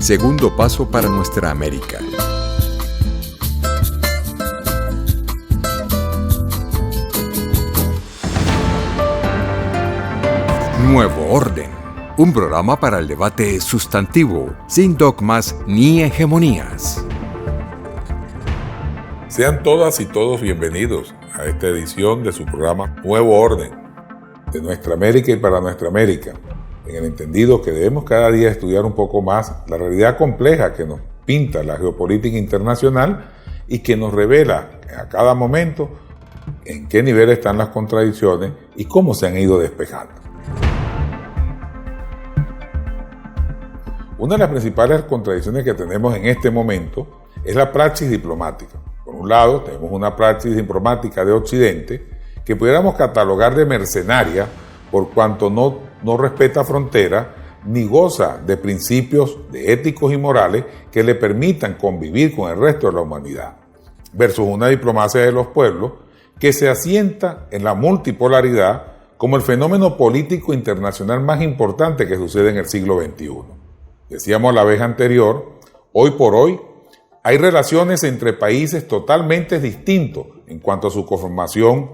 Segundo paso para nuestra América. Nuevo Orden, un programa para el debate sustantivo, sin dogmas ni hegemonías. Sean todas y todos bienvenidos a esta edición de su programa Nuevo Orden, de nuestra América y para nuestra América, en el entendido que debemos cada día estudiar un poco más la realidad compleja que nos pinta la geopolítica internacional y que nos revela a cada momento en qué nivel están las contradicciones y cómo se han ido despejando. Una de las principales contradicciones que tenemos en este momento es la praxis diplomática. Por un lado, tenemos una praxis diplomática de Occidente que pudiéramos catalogar de mercenaria por cuanto no respeta fronteras ni goza de principios éticos y morales que le permitan convivir con el resto de la humanidad, versus una diplomacia de los pueblos que se asienta en la multipolaridad como el fenómeno político internacional más importante que sucede en el siglo XXI. Decíamos la vez anterior, hoy por hoy hay relaciones entre países totalmente distintos en cuanto a su conformación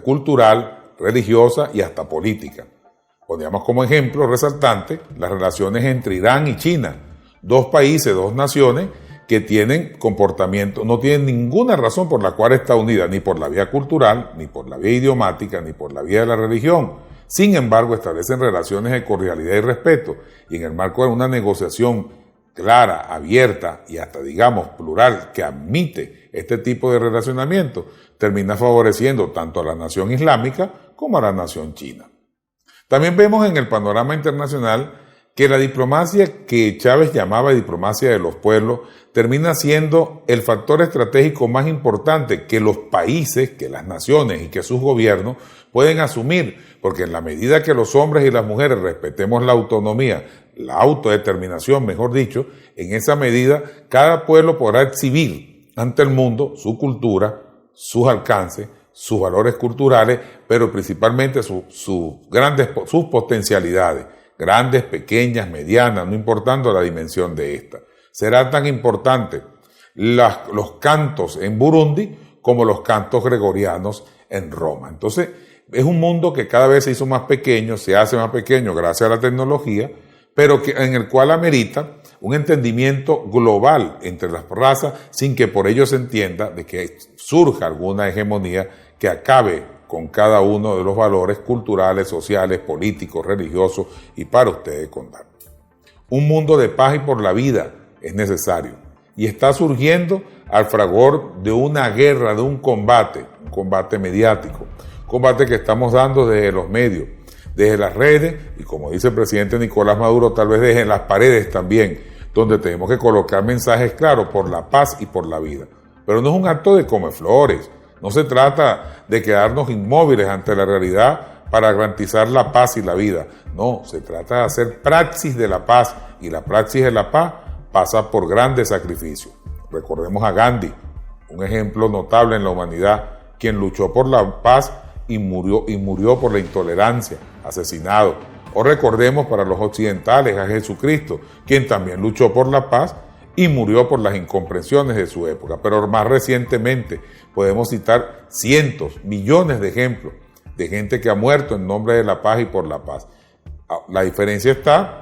cultural, religiosa y hasta política. Poníamos como ejemplo resaltante las relaciones entre Irán y China, dos países, dos naciones que tienen comportamiento, no tienen ninguna razón por la cual está unida, ni por la vía cultural, ni por la vía idiomática, ni por la vía de la religión. Sin embargo, establecen relaciones de cordialidad y respeto, y en el marco de una negociación clara, abierta y hasta, digamos, plural, que admite este tipo de relacionamiento, termina favoreciendo tanto a la nación islámica como a la nación china. También vemos en el panorama internacional que la diplomacia que Chávez llamaba diplomacia de los pueblos termina siendo el factor estratégico más importante que los países, que las naciones y que sus gobiernos pueden asumir, porque en la medida que los hombres y las mujeres respetemos la autonomía, la autodeterminación, mejor dicho, en esa medida cada pueblo podrá exhibir ante el mundo su cultura, sus alcances, sus valores culturales, pero principalmente sus potencialidades, grandes, pequeñas, medianas, no importando la dimensión de esta. Será tan importante los cantos en Burundi como los cantos gregorianos en Roma. Entonces, es un mundo que cada vez se hizo más pequeño, se hace más pequeño gracias a la tecnología, pero en el cual amerita un entendimiento global entre las razas sin que por ello se entienda de que surja alguna hegemonía que acabe con cada uno de los valores culturales, sociales, políticos, religiosos y para ustedes contar. Un mundo de paz y por la vida es necesario y está surgiendo al fragor de una guerra, de un combate mediático, combate que estamos dando desde los medios, desde las redes y como dice el presidente Nicolás Maduro, tal vez desde las paredes también, donde tenemos que colocar mensajes claros por la paz y por la vida. Pero no es un acto de comeflores, no se trata de quedarnos inmóviles ante la realidad para garantizar la paz y la vida. No, se trata de hacer praxis de la paz y la praxis de la paz pasa por grandes sacrificios. Recordemos a Gandhi, un ejemplo notable en la humanidad, quien luchó por la paz y murió por la intolerancia, asesinado. O recordemos para los occidentales a Jesucristo, quien también luchó por la paz y murió por las incomprensiones de su época. Pero más recientemente podemos citar cientos, millones de ejemplos de gente que ha muerto en nombre de la paz y por la paz. La diferencia está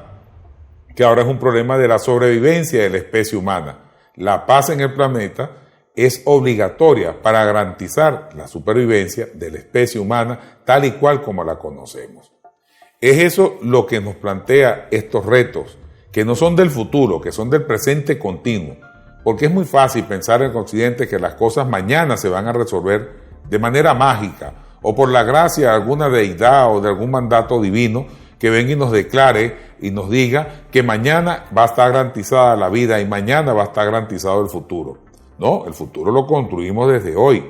que ahora es un problema de la sobrevivencia de la especie humana. La paz en el planeta es obligatoria para garantizar la supervivencia de la especie humana tal y cual como la conocemos. Es eso lo que nos plantea estos retos, que no son del futuro, que son del presente continuo, porque es muy fácil pensar en Occidente que las cosas mañana se van a resolver de manera mágica o por la gracia de alguna deidad o de algún mandato divino que venga y nos declare y nos diga que mañana va a estar garantizada la vida y mañana va a estar garantizado el futuro. No, el futuro lo construimos desde hoy,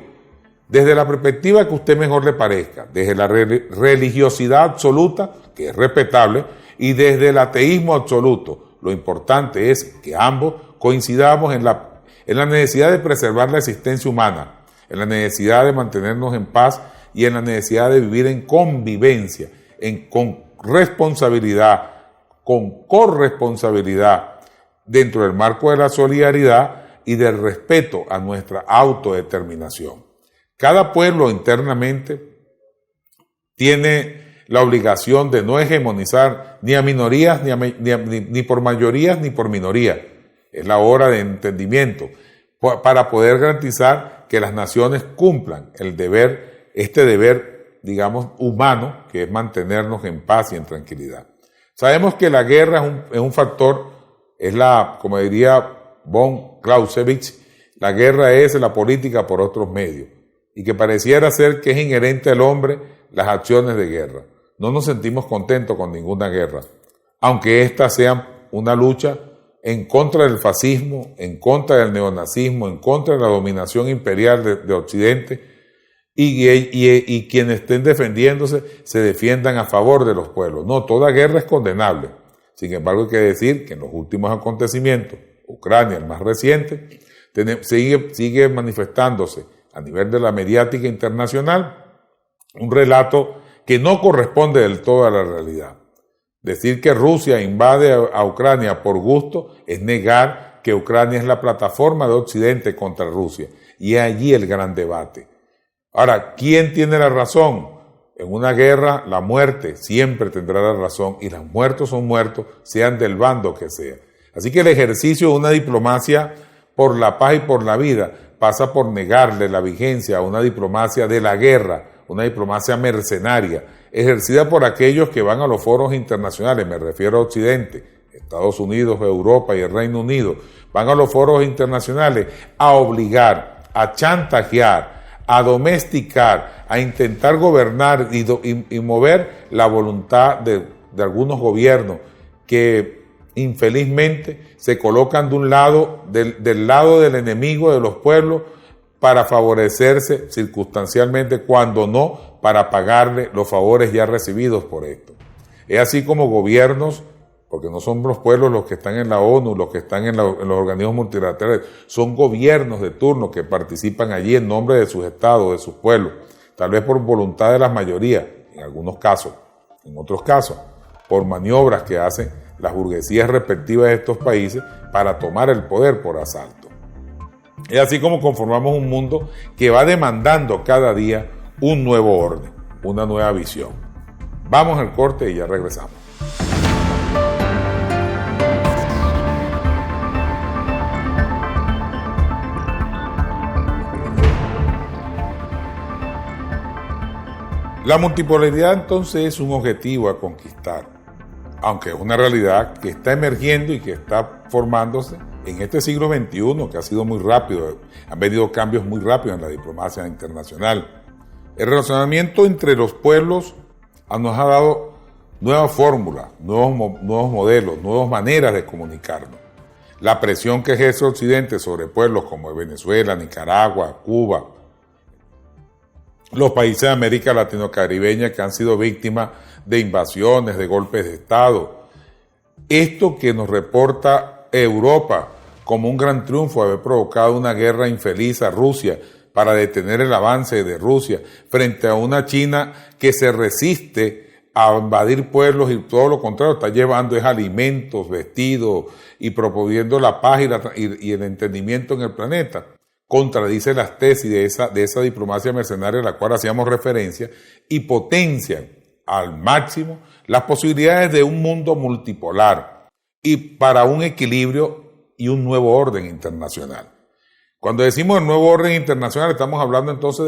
desde la perspectiva que a usted mejor le parezca, desde la religiosidad absoluta, que es respetable, y desde el ateísmo absoluto. Lo importante es que ambos coincidamos en la necesidad de preservar la existencia humana, en la necesidad de mantenernos en paz y en la necesidad de vivir en convivencia, con responsabilidad, con corresponsabilidad dentro del marco de la solidaridad y del respeto a nuestra autodeterminación. Cada pueblo internamente tiene la obligación de no hegemonizar ni a minorías, ni por mayorías, ni por minorías. Es la hora de entendimiento para poder garantizar que las naciones cumplan el deber, este deber, digamos, humano, que es mantenernos en paz y en tranquilidad. Sabemos que la guerra es un factor, como diría von Clausewitz, la guerra es la política por otros medios, y que pareciera ser que es inherente al hombre las acciones de guerra. No nos sentimos contentos con ninguna guerra, aunque éstas sean una lucha en contra del fascismo, en contra del neonazismo, en contra de la dominación imperial de Occidente, y quienes estén defendiéndose se defiendan a favor de los pueblos. No, toda guerra es condenable. Sin embargo, hay que decir que en los últimos acontecimientos, Ucrania, el más reciente, sigue manifestándose a nivel de la mediática internacional un relato que no corresponde del todo a la realidad. Decir que Rusia invade a Ucrania por gusto es negar que Ucrania es la plataforma de Occidente contra Rusia. Y es allí el gran debate. Ahora, ¿quién tiene la razón? En una guerra, la muerte siempre tendrá la razón, y los muertos son muertos, sean del bando que sea. Así que el ejercicio de una diplomacia por la paz y por la vida pasa por negarle la vigencia a una diplomacia de la guerra, una diplomacia mercenaria, ejercida por aquellos que van a los foros internacionales, me refiero a Occidente, Estados Unidos, Europa y el Reino Unido, van a los foros internacionales a obligar, a chantajear, a domesticar, a intentar gobernar y mover la voluntad de algunos gobiernos que infelizmente se colocan de un lado, del lado del enemigo de los pueblos, para favorecerse circunstancialmente, cuando no para pagarle los favores ya recibidos por esto. Es así como gobiernos, porque no son los pueblos los que están en la ONU, los que están en los organismos multilaterales, son gobiernos de turno que participan allí en nombre de sus estados, de sus pueblos, tal vez por voluntad de las mayorías, en algunos casos, en otros casos, por maniobras que hacen las burguesías respectivas de estos países para tomar el poder por asalto. Es así como conformamos un mundo que va demandando cada día un nuevo orden, una nueva visión. Vamos al corte y ya regresamos. La multipolaridad entonces es un objetivo a conquistar, aunque es una realidad que está emergiendo y que está formándose en este siglo XXI, que ha sido muy rápido. Han venido cambios muy rápidos en la diplomacia internacional. El relacionamiento entre los pueblos nos ha dado nuevas fórmulas, nuevos modelos, nuevas maneras de comunicarnos. La presión que ejerce Occidente sobre pueblos como Venezuela, Nicaragua, Cuba, los países de América Latino-Caribeña que han sido víctimas de invasiones, de golpes de Estado. Esto que nos reporta Europa como un gran triunfo, haber provocado una guerra infeliz a Rusia para detener el avance de Rusia frente a una China que se resiste a invadir pueblos y todo lo contrario, está llevando alimentos, vestidos y proponiendo la paz y el entendimiento en el planeta. Contradice las tesis de esa diplomacia mercenaria a la cual hacíamos referencia y potencian al máximo las posibilidades de un mundo multipolar y para un equilibrio y un nuevo orden internacional. Cuando decimos el nuevo orden internacional, estamos hablando entonces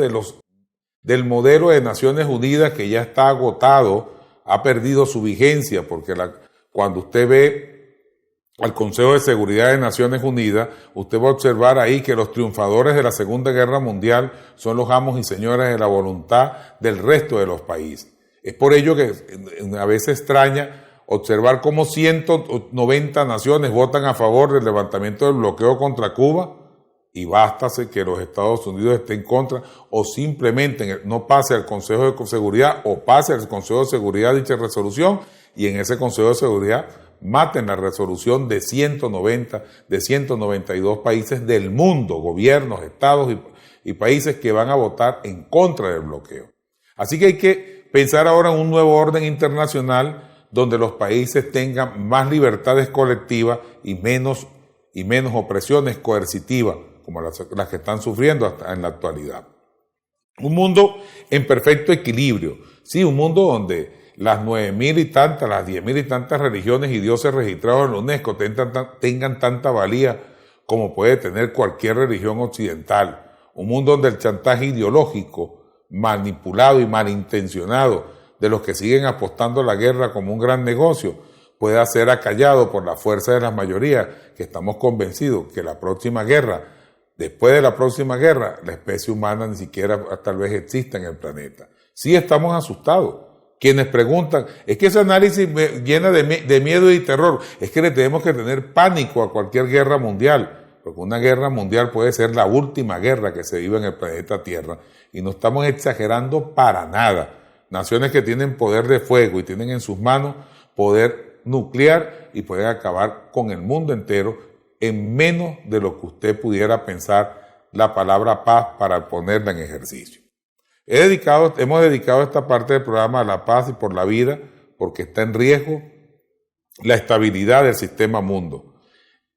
del modelo de Naciones Unidas que ya está agotado, ha perdido su vigencia, porque cuando usted ve al Consejo de Seguridad de Naciones Unidas, usted va a observar ahí que los triunfadores de la Segunda Guerra Mundial son los amos y señores de la voluntad del resto de los países. Es por ello que a veces extraña observar cómo 190 naciones votan a favor del levantamiento del bloqueo contra Cuba, y bástase que los Estados Unidos estén en contra, o simplemente no pase al Consejo de Seguridad o pase al Consejo de Seguridad dicha resolución, y en ese Consejo de Seguridad maten la resolución de 192 países del mundo, gobiernos, estados y países que van a votar en contra del bloqueo. Así que hay que pensar ahora en un nuevo orden internacional donde los países tengan más libertades colectivas y menos opresiones coercitivas, como las que están sufriendo hasta en la actualidad. Un mundo en perfecto equilibrio, sí, un mundo donde las 9.000 y tantas, las 10.000 y tantas religiones y dioses registrados en la UNESCO tengan tanta valía como puede tener cualquier religión occidental. Un mundo donde el chantaje ideológico, manipulado y malintencionado de los que siguen apostando a la guerra como un gran negocio, pueda ser acallado por la fuerza de las mayorías, que estamos convencidos que la próxima guerra, después de la próxima guerra, la especie humana ni siquiera tal vez exista en el planeta. Sí estamos asustados. Quienes preguntan, es que ese análisis me llena de miedo y terror. Es que le tenemos que tener pánico a cualquier guerra mundial, porque una guerra mundial puede ser la última guerra que se vive en el planeta Tierra, y no estamos exagerando para nada. Naciones que tienen poder de fuego y tienen en sus manos poder nuclear y pueden acabar con el mundo entero en menos de lo que usted pudiera pensar la palabra paz para ponerla en ejercicio. Hemos dedicado esta parte del programa a la paz y por la vida, porque está en riesgo la estabilidad del sistema mundo.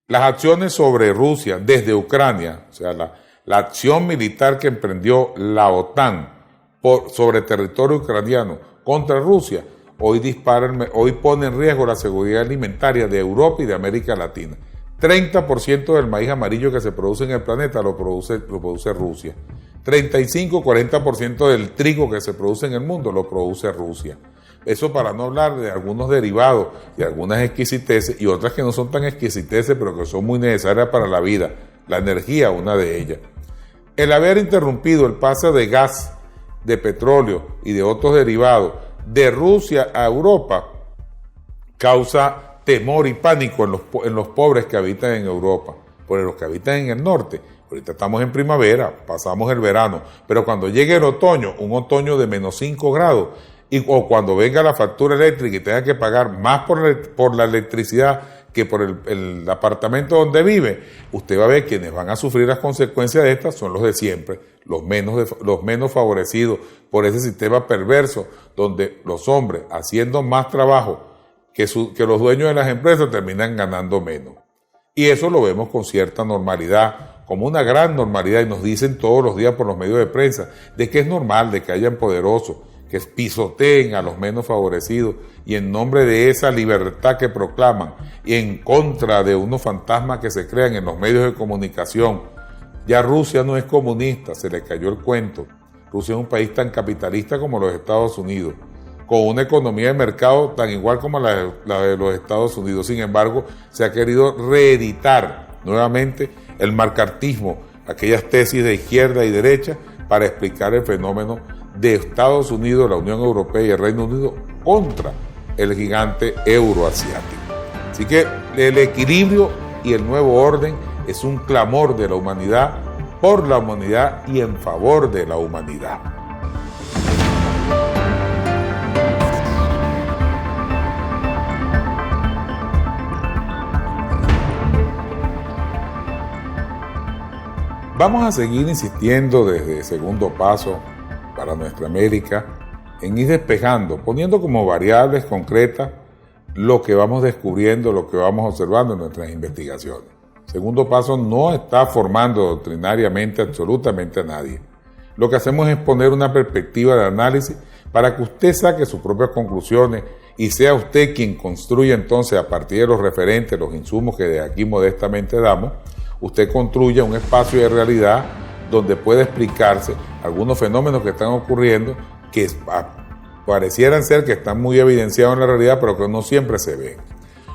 Las acciones sobre Rusia desde Ucrania, o sea, la acción militar que emprendió la OTAN sobre territorio ucraniano contra Rusia, hoy pone en riesgo la seguridad alimentaria de Europa y de América Latina. 30% del maíz amarillo que se produce en el planeta lo produce Rusia. 35-40% del trigo que se produce en el mundo lo produce Rusia. Eso para no hablar de algunos derivados y algunas exquisiteces y otras que no son tan exquisiteces pero que son muy necesarias para la vida. La energía, una de ellas. El haber interrumpido el paso de gas, de petróleo y de otros derivados de Rusia a Europa causa temor y pánico en los pobres que habitan en Europa, por los que habitan en el norte. Ahorita estamos en primavera, pasamos el verano, pero cuando llegue el otoño, un otoño de -5 grados, o cuando venga la factura eléctrica y tenga que pagar más por la electricidad que por el apartamento donde vive, usted va a ver quienes van a sufrir las consecuencias de estas son los de siempre, los menos favorecidos por ese sistema perverso donde los hombres haciendo más trabajo que los dueños de las empresas terminan ganando menos. Y eso lo vemos con cierta normalidad, como una gran normalidad, y nos dicen todos los días por los medios de prensa de que es normal, de que hayan poderosos que pisoteen a los menos favorecidos y en nombre de esa libertad que proclaman y en contra de unos fantasmas que se crean en los medios de comunicación. Ya Rusia no es comunista, se le cayó el cuento. Rusia es un país tan capitalista como los Estados Unidos, con una economía de mercado tan igual como la de los Estados Unidos. Sin embargo, se ha querido reeditar nuevamente el macartismo, aquellas tesis de izquierda y derecha, para explicar el fenómeno de Estados Unidos, la Unión Europea y el Reino Unido contra el gigante euroasiático. Así que el equilibrio y el nuevo orden es un clamor de la humanidad, por la humanidad y en favor de la humanidad. Vamos a seguir insistiendo desde Segundo Paso para Nuestra América en ir despejando, poniendo como variables concretas lo que vamos descubriendo, lo que vamos observando en nuestras investigaciones. Segundo Paso no está formando doctrinariamente absolutamente a nadie. Lo que hacemos es poner una perspectiva de análisis para que usted saque sus propias conclusiones y sea usted quien construya entonces a partir de los referentes, los insumos que de aquí modestamente damos, usted construya un espacio de realidad donde pueda explicarse algunos fenómenos que están ocurriendo que parecieran ser que están muy evidenciados en la realidad, pero que no siempre se ven.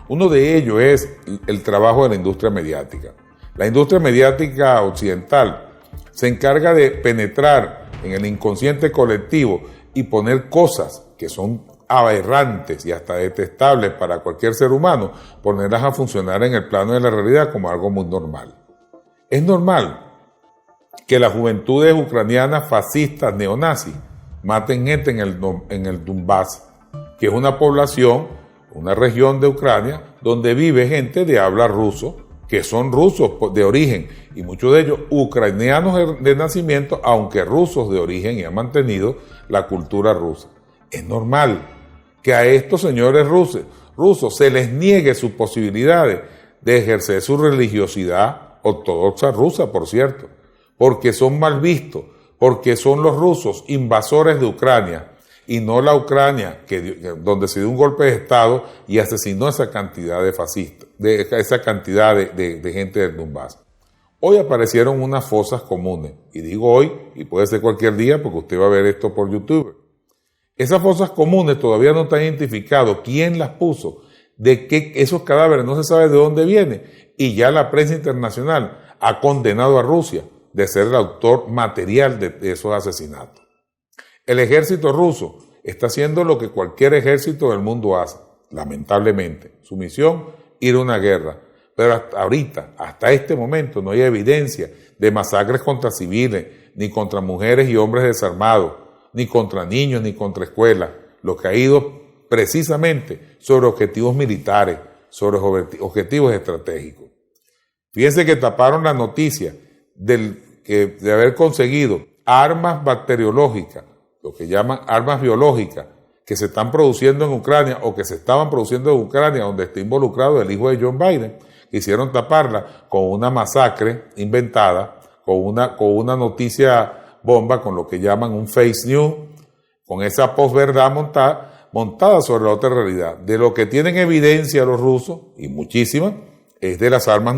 Uno de ellos es el trabajo de la industria mediática. La industria mediática occidental se encarga de penetrar en el inconsciente colectivo y poner cosas que son aberrantes y hasta detestables para cualquier ser humano, ponerlas a funcionar en el plano de la realidad como algo muy normal. Es normal que las juventudes ucranianas fascistas neonazis maten gente en el Donbass, que es una población, una región de Ucrania donde vive gente de habla ruso, que son rusos de origen, y muchos de ellos ucranianos de nacimiento, aunque rusos de origen, y han mantenido la cultura rusa. Es normal que a estos señores rusos se les niegue sus posibilidades de ejercer su religiosidad ortodoxa rusa, por cierto, porque son mal vistos, porque son los rusos invasores de Ucrania y no la Ucrania donde se dio un golpe de Estado y asesinó a esa cantidad de fascistas, esa cantidad de gente del Donbass. Hoy aparecieron unas fosas comunes, y digo hoy, y puede ser cualquier día porque usted va a ver esto por YouTube. Esas fosas comunes todavía no están identificadas quién las puso, de qué esos cadáveres no se sabe de dónde vienen, y ya la prensa internacional ha condenado a Rusia de ser el autor material de esos asesinatos. El ejército ruso está haciendo lo que cualquier ejército del mundo hace, lamentablemente. Su misión, ir a una guerra. Pero hasta este momento, no hay evidencia de masacres contra civiles, ni contra mujeres y hombres desarmados, ni contra niños, ni contra escuelas. Lo que ha ido precisamente sobre objetivos militares, sobre objetivos estratégicos. Fíjense que taparon la noticia de haber conseguido armas bacteriológicas, lo que llaman armas biológicas, que se están produciendo en Ucrania o que se estaban produciendo en Ucrania, donde está involucrado el hijo de John Biden. Quisieron taparla con una masacre inventada, con una noticia bomba, con lo que llaman un fake news, con esa posverdad montada sobre la otra realidad. De lo que tienen evidencia los rusos, y muchísimas, es de las armas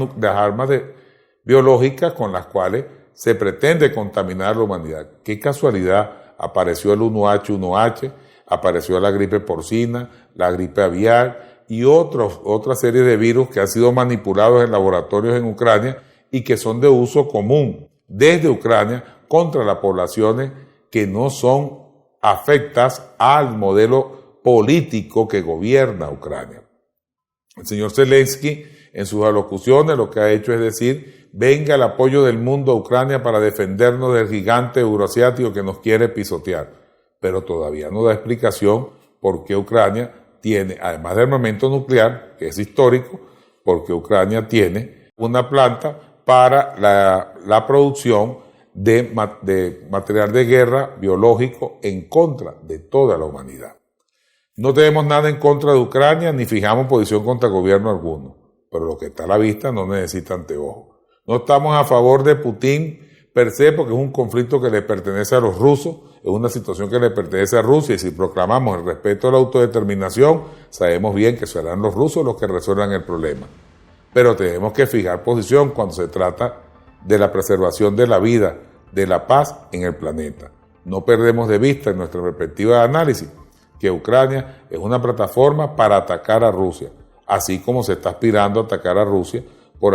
biológicas con las cuales se pretende contaminar la humanidad. Qué casualidad, apareció el 1H1H, apareció la gripe porcina, la gripe aviar y otra serie de virus que han sido manipulados en laboratorios en Ucrania y que son de uso común desde Ucrania contra las poblaciones que no son afectas al modelo político que gobierna Ucrania. El señor Zelensky, en sus alocuciones, lo que ha hecho es decir, venga el apoyo del mundo a Ucrania para defendernos del gigante euroasiático que nos quiere pisotear. Pero todavía no da explicación por qué Ucrania tiene, además del armamento nuclear, que es histórico, porque Ucrania tiene una planta para la producción de material de guerra biológico en contra de toda la humanidad. No tenemos nada en contra de Ucrania, ni fijamos posición contra gobierno alguno, pero lo que está a la vista no necesita anteojos. No estamos a favor de Putin per se, porque es un conflicto que le pertenece a los rusos, es una situación que le pertenece a Rusia, y si proclamamos el respeto a la autodeterminación, sabemos bien que serán los rusos los que resuelvan el problema. Pero tenemos que fijar posición cuando se trata de la preservación de la vida, de la paz en el planeta. No perdemos de vista en nuestra perspectiva de análisis que Ucrania es una plataforma para atacar a Rusia, así como se está aspirando a atacar a Rusia por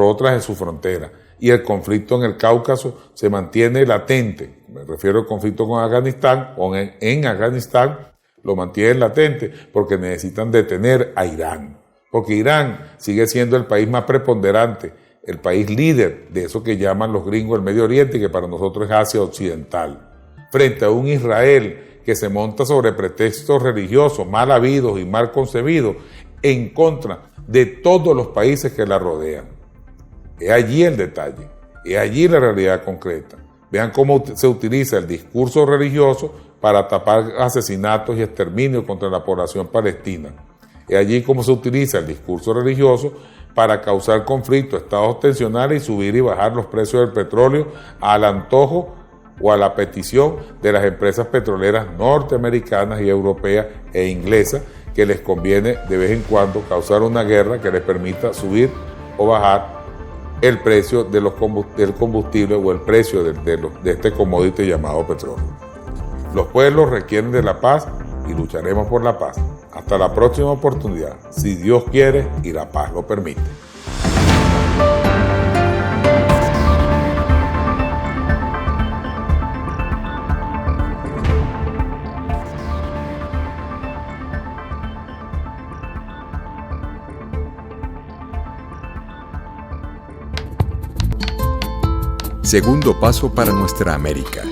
otras en su frontera. Y el conflicto en el Cáucaso se mantiene latente. Me refiero al conflicto con Afganistán, en Afganistán, lo mantienen latente porque necesitan detener a Irán. Porque Irán sigue siendo el país más preponderante, el país líder de eso que llaman los gringos el Medio Oriente, que para nosotros es Asia Occidental. Frente a un Israel que se monta sobre pretextos religiosos mal habidos y mal concebidos en contra de todos los países que la rodean. Es allí el detalle, es allí la realidad concreta. Vean cómo se utiliza el discurso religioso para tapar asesinatos y exterminios contra la población palestina. Es allí cómo se utiliza el discurso religioso para causar conflictos, estados tensionales y subir y bajar los precios del petróleo al antojo o a la petición de las empresas petroleras norteamericanas y europeas e inglesas, que les conviene de vez en cuando causar una guerra que les permita subir o bajar el precio del combustible o el precio de este commodity llamado petróleo. Los pueblos requieren de la paz y lucharemos por la paz. Hasta la próxima oportunidad, si Dios quiere y la paz lo permite. Segundo paso para nuestra América.